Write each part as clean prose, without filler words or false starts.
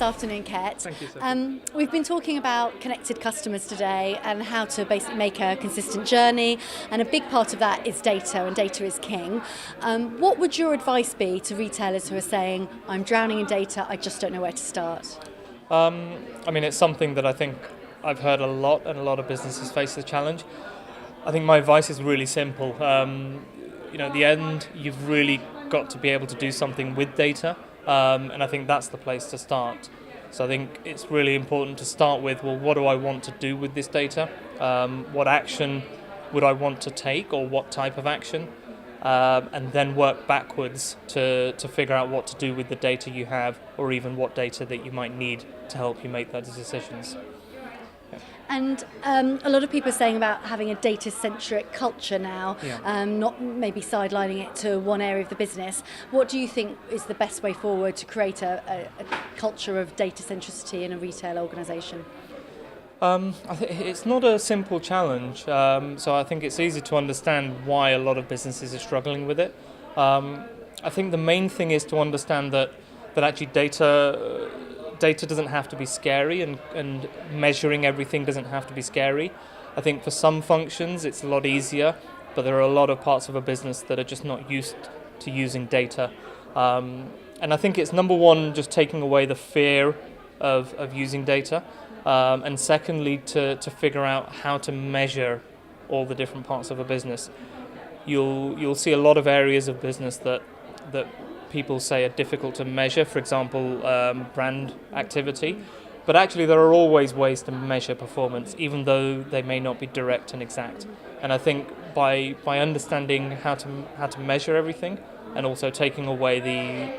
this afternoon, Ket. Thank you, Sophie. We've been talking about connected customers today and how to basically make a consistent journey, and a big part of that is data, and data is king. What would your advice be to retailers who are saying, I'm drowning in data, I just don't know where to start? It's something that I think I've heard a lot, and a lot of businesses face the challenge. I think my advice is really simple. At the end, you've really got to be able to do something with data, and I think that's the place to start. So I think it's really important to start with, well, what do I want to do with this data? What action would I want to take, or what type of action? And then work backwards to figure out what to do with the data you have, or even what data that you might need to help you make those decisions. And a lot of people are saying about having a data-centric culture now, not maybe sidelining it to one area of the business. What do you think is the best way forward to create a culture of data centricity in a retail organisation? I think it's not a simple challenge, so I think it's easy to understand why a lot of businesses are struggling with it. I think the main thing is to understand that actually data doesn't have to be scary, and measuring everything doesn't have to be scary. I think for some functions it's a lot easier, but there are a lot of parts of a business that are just not used to using data. And I think it's number one, just taking away the fear of using data, and secondly to figure out how to measure all the different parts of a business. You'll see a lot of areas of business that people say are difficult to measure, for example, brand activity. But actually there are always ways to measure performance, even though they may not be direct and exact. And I think by understanding how to measure everything, and also taking away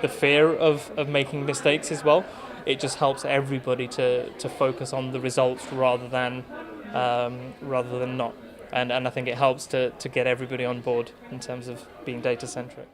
the fear of making mistakes as well, it just helps everybody to focus on the results rather than not. And I think it helps to get everybody on board in terms of being data-centric.